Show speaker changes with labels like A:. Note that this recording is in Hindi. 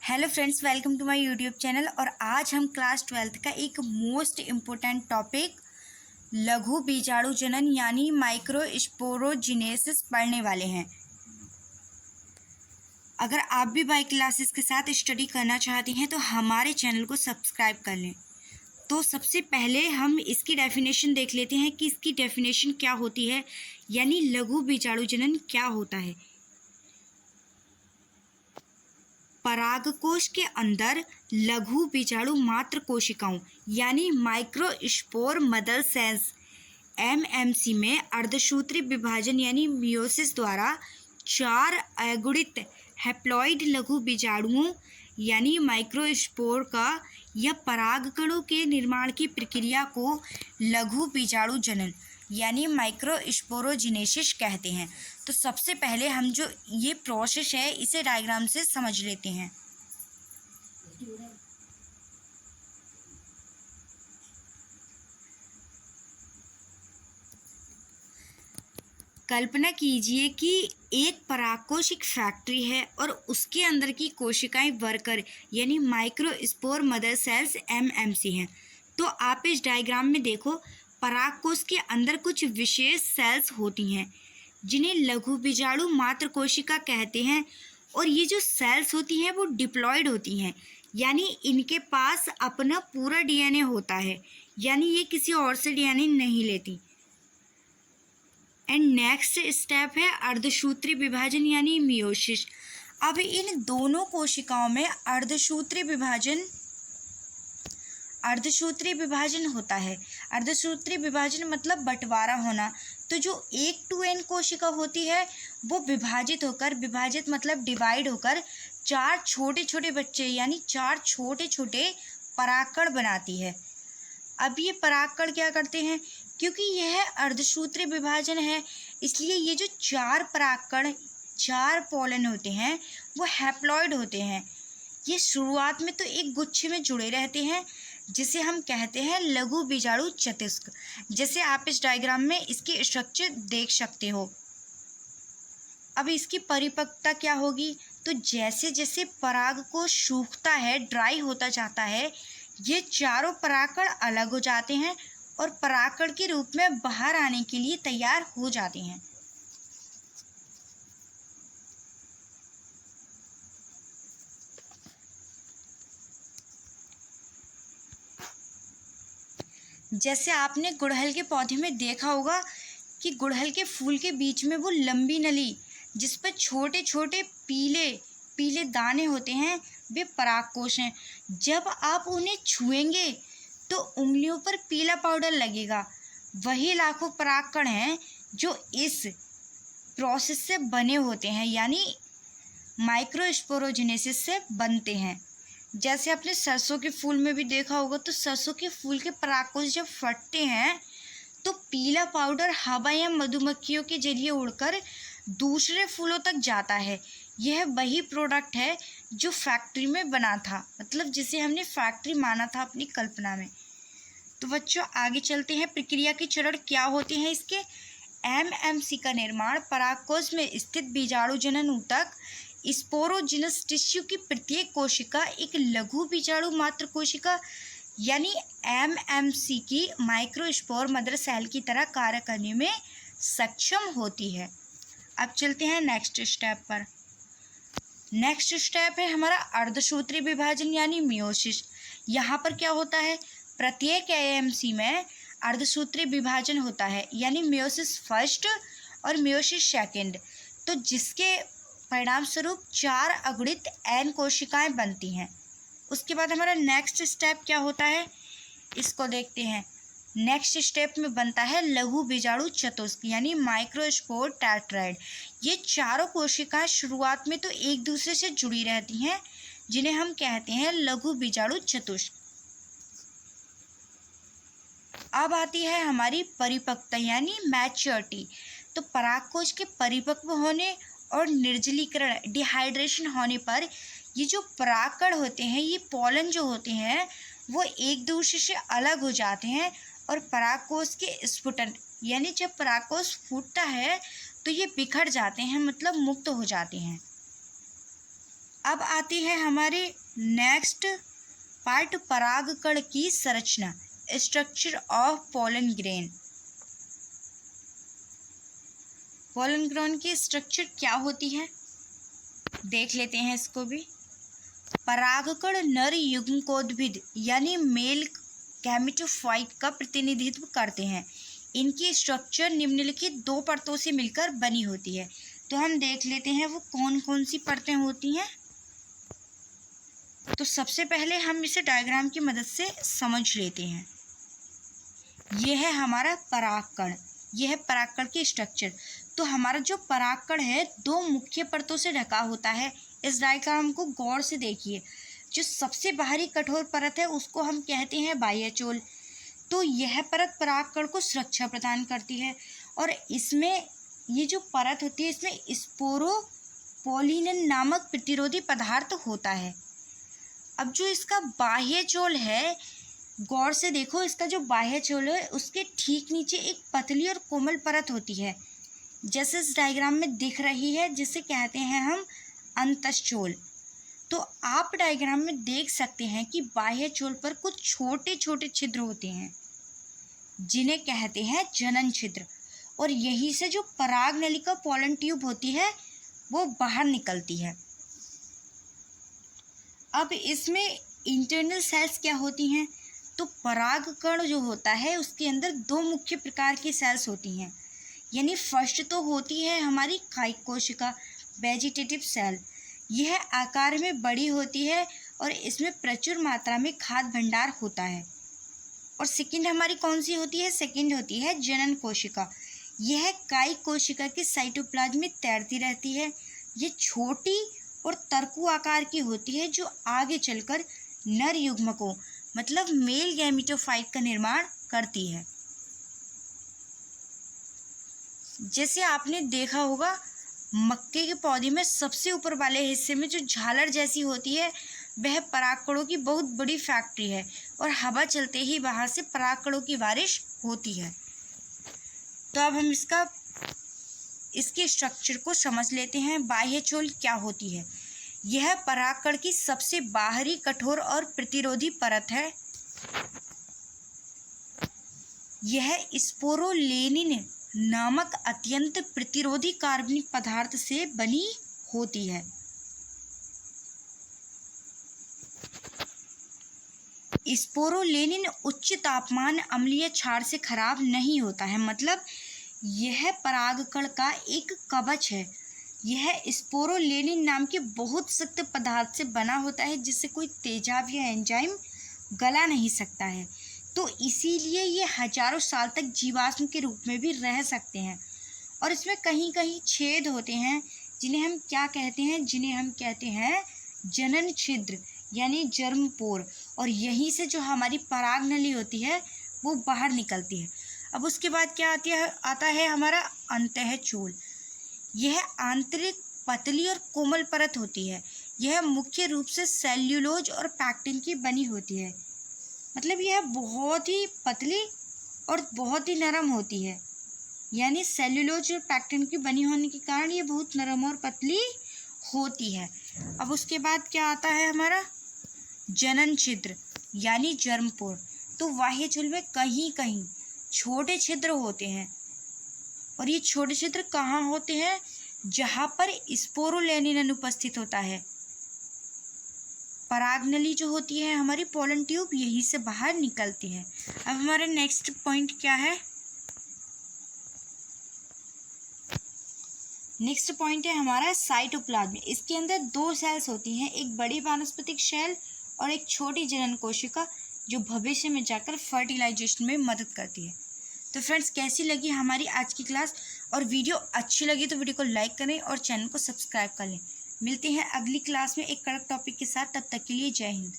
A: Hello friends, welcome to my YouTube channel. और आज हम क्लास 12th का एक मोस्ट इम्पोर्टेंट टॉपिक लघु बीजाणु जनन यानी माइक्रोस्पोरोजिनेसिस पढ़ने वाले हैं। अगर आप भी बायो क्लासेस के साथ स्टडी करना चाहते हैं तो हमारे चैनल को सब्सक्राइब कर लें। तो सबसे पहले हम इसकी डेफिनेशन देख लेते हैं कि इसकी डेफिनेशन क्या होती है, यानी लघु बीजाणु जनन क्या होता है। परागकोश के अंदर लघु बीजाणु मात्र कोशिकाओं यानी माइक्रोस्पोर मदर सेल्स एमएमसी में अर्धसूत्री विभाजन यानी मियोसिस द्वारा 4 अगुणित हैप्लॉइड लघु बीजाणुओं यानी माइक्रोस्पोर का या परागकणों के निर्माण की प्रक्रिया को लघु बीजाणु जनन यानी माइक्रोस्पोरोजिनेसिस कहते हैं। तो सबसे पहले हम जो ये प्रोसेस है इसे डायग्राम से समझ लेते हैं। कल्पना कीजिए कि एक परागकोश एक फैक्ट्री है और उसके अंदर की कोशिकाएं वर्कर यानी माइक्रोस्पोर मदर सेल्स एमएमसी हैं। तो आप इस डायग्राम में देखो, परागकोश के अंदर कुछ विशेष सेल्स होती हैं जिन्हें लघु बीजाणु मात्र कोशिका कहते हैं। और ये जो सेल्स होती हैं वो डिप्लॉयड होती हैं, यानी इनके पास अपना पूरा डीएनए होता है, यानी ये किसी और से डीएनए नहीं लेती। एंड नेक्स्ट स्टेप है अर्धसूत्री विभाजन यानी मियोसिस। अब इन दोनों कोशिकाओं में अर्धसूत्री विभाजन होता है। अर्धसूत्री विभाजन मतलब बंटवारा होना। तो जो 1-2n कोशिका होती है वो विभाजित मतलब डिवाइड होकर 4 छोटे छोटे बच्चे यानी 4 छोटे छोटे परागकण बनाती है। अब ये परागकण क्या करते हैं, क्योंकि यह अर्धसूत्री विभाजन है इसलिए ये जो 4 परागकण 4 पोलन होते हैं वो हैप्लॉइड होते हैं। ये शुरुआत में तो एक गुच्छे में जुड़े रहते हैं जिसे हम कहते हैं लघु बीजाणु चतुष्क। जैसे आप इस डायग्राम में इसकी स्ट्रक्चर देख सकते हो। अब इसकी परिपक्वता क्या होगी, तो जैसे जैसे परागकोश सूखता है, ड्राई होता जाता है, ये चारों परागकण अलग हो जाते हैं और परागकण के रूप में बाहर आने के लिए तैयार हो जाते हैं। जैसे आपने गुड़हल के पौधे में देखा होगा कि गुड़हल के फूल के बीच में वो लंबी नली जिस पर छोटे छोटे पीले पीले दाने होते हैं वे परागकोश हैं। जब आप उन्हें छुएंगे तो उंगलियों पर पीला पाउडर लगेगा। वही लाखों परागकण हैं जो इस प्रोसेस से बने होते हैं यानी माइक्रोस्पोरोजिनेसिस से बनते हैं। जैसे आपने सरसों के फूल में भी देखा होगा, तो सरसों के फूल के परागकोश जब फटते हैं तो पीला पाउडर हवा या मधुमक्खियों के जरिए उड़कर दूसरे फूलों तक जाता है। यह वही प्रोडक्ट है जो फैक्ट्री में बना था, मतलब जिसे हमने फैक्ट्री माना था अपनी कल्पना में। तो बच्चों आगे चलते हैं, प्रक्रिया के चरण क्या होते हैं इसके। एमएमसी का निर्माण परागकोश में स्थित बीजाणु जनन ऊतक स्पोरोजिनस टिश्यू की प्रत्येक कोशिका एक लघु बीजाणु मात्र कोशिका यानी एमएमसी की माइक्रोस्पोर मदर सेल की तरह कार्य करने में सक्षम होती है। अब चलते हैं नेक्स्ट स्टेप पर। नेक्स्ट स्टेप है हमारा अर्धसूत्री विभाजन यानी मियोसिस। यहाँ पर क्या होता है, प्रत्येक एएमसी में अर्धसूत्री विभाजन होता है यानी मियोसिस फर्स्ट और मियोसिस सेकंड। तो जिसके परिणाम स्वरूप 4 अगुणित एन कोशिकाएं बनती हैं। उसके बाद हमारा नेक्स्ट स्टेप क्या होता है इसको देखते हैं। नेक्स्ट स्टेप में बनता है लघु बीजाणु चतुष्क यानी माइक्रोस्पोर टेट्राइड। ये चारों कोशिकाएं शुरुआत में तो एक दूसरे से जुड़ी रहती हैं जिन्हें हम कहते हैं लघु बीजाणु चतुष्क। अब आती है हमारी परिपक्वता यानी मैच्योरिटी। तो परागकोश के परिपक्व होने और निर्जलीकरण डिहाइड्रेशन होने पर ये जो परागकण होते हैं, ये पोलन जो होते हैं वो एक दूसरे से अलग हो जाते हैं और परागकोश के स्फुटन यानी जब परागकोश फूटता है तो ये बिखर जाते हैं, मतलब मुक्त हो जाते हैं। अब आती है हमारे नेक्स्ट पार्ट, परागकण की संरचना, structure of pollen grain. Pollen grain की स्ट्रक्चर क्या होती है देख लेते हैं इसको भी। परागकण नर युग्मकोद्भिद यानी मेल गैमेटोफाइट का प्रतिनिधित्व करते हैं। इनकी स्ट्रक्चर निम्नलिखित 2 परतों से मिलकर बनी होती है। तो हम देख लेते हैं वो कौन कौन सी परतें होती हैं। तो सबसे पहले हम इसे डायग्राम की मदद से समझ लेते हैं। यह है हमारा परागकण, यह है परागकण की स्ट्रक्चर। तो हमारा जो परागकण है 2 मुख्य परतों से ढका होता है। इस डायग्राम को गौर से देखिए। जो सबसे बाहरी कठोर परत है उसको हम कहते हैं बाह्यचोल। तो यह परत परागकण को सुरक्षा प्रदान करती है और इसमें ये जो परत होती है इसमें स्पोरोपोलिन नामक प्रतिरोधी पदार्थ होता है। अब जो इसका बाह्यचोल है, गौर से देखो, इसका जो बाह्यचोल है उसके ठीक नीचे एक पतली और कोमल परत होती है, जैसे इस डायग्राम में दिख रही है, जिसे कहते हैं हम अंतःचोल। तो आप डायग्राम में देख सकते हैं कि बाह्यचोल पर कुछ छोटे छोटे छिद्र होते हैं जिन्हें कहते हैं जनन छिद्र, और यहीं से जो पराग नलिका पोलन ट्यूब होती है वो बाहर निकलती है। अब इसमें इंटरनल सेल्स क्या होती हैं? तो परागकण जो होता है उसके अंदर 2 मुख्य प्रकार की सेल्स होती हैं। यानी फर्स्ट तो होती है हमारी कायिक कोशिका, वेजिटेटिव सेल। यह आकार में बड़ी होती है और इसमें प्रचुर मात्रा में खाद्य भंडार होता है। और सेकंड हमारी कौन सी होती है? सेकंड होती है जनन कोशिका। यह कायिक कोशिका के साइटोप्लाज्म में तैरती रहती है। ये छोटी और तरकू आकार की होती है जो आगे चलकर नर युग्मकों मतलब मेल गैमेटोफाइट का निर्माण करती है। जैसे आपने देखा होगा मक्के के पौधे में सबसे ऊपर वाले हिस्से में जो झालर जैसी होती है वह परागकणों की बहुत बड़ी फैक्ट्री है और हवा चलते ही वहां से परागकणों की बारिश होती है। तो अब हम इसके स्ट्रक्चर को समझ लेते हैं। बाह्यचोल क्या होती है? यह परागकण की सबसे बाहरी कठोर और प्रतिरोधी परत है। यह स्पोरोलेनिन नामक अत्यंत प्रतिरोधी कार्बनिक पदार्थ से बनी होती है। स्पोरोलेनिन उच्च तापमान अम्लीय क्षार से खराब नहीं होता है, मतलब यह परागकण का एक कवच है। यह स्पोरोलेनिन नाम के बहुत सख्त पदार्थ से बना होता है जिससे कोई तेजाब या एंजाइम गला नहीं सकता है। तो इसीलिए ये हजारों साल तक जीवाश्म के रूप में भी रह सकते हैं। और इसमें कहीं कहीं छेद होते हैं जिन्हें हम क्या कहते हैं? जिन्हें हम कहते हैं जनन छिद्र यानी जर्म पोर। और यहीं से जो हमारी पराग नली होती है वो बाहर निकलती है। अब उसके बाद क्या आता है हमारा अंतःचोल। यह आंतरिक पतली और कोमल परत होती है। यह मुख्य रूप से सेल्यूलोज और पैक्टिन की बनी होती है, मतलब यह बहुत ही पतली और बहुत ही नरम होती है। यानी सेल्यूलोज और पैक्टिन की बनी होने के कारण ये बहुत नरम और पतली होती है। अब उसके बाद क्या आता है हमारा जनन छिद्र यानी जर्मपोर। तो बाह्यचोल में कहीं कहीं छोटे छिद्र होते हैं और ये छोटे छिद्र कहाँ होते हैं? जहाँ पर स्पोरोलेनिन अनुपस्थित होता है। परागनली जो होती है हमारी पोलन ट्यूब यहीं से बाहर निकलती है। अब हमारा नेक्स्ट पॉइंट क्या है? नेक्स्ट पॉइंट है हमारा साइटोप्लाज्म। इसके अंदर 2 सेल्स होती हैं, एक बड़ी वानस्पतिक सेल और एक छोटी जनन कोशिका जो भविष्य में जाकर फर्टिलाइजेशन में मदद करती है। तो फ्रेंड्स, कैसी लगी हमारी आज की क्लास? और वीडियो अच्छी लगी तो वीडियो को लाइक करें और चैनल को सब्सक्राइब कर लें। मिलते हैं अगली क्लास में एक कड़क टॉपिक के साथ। तब तक के लिए जय हिंद।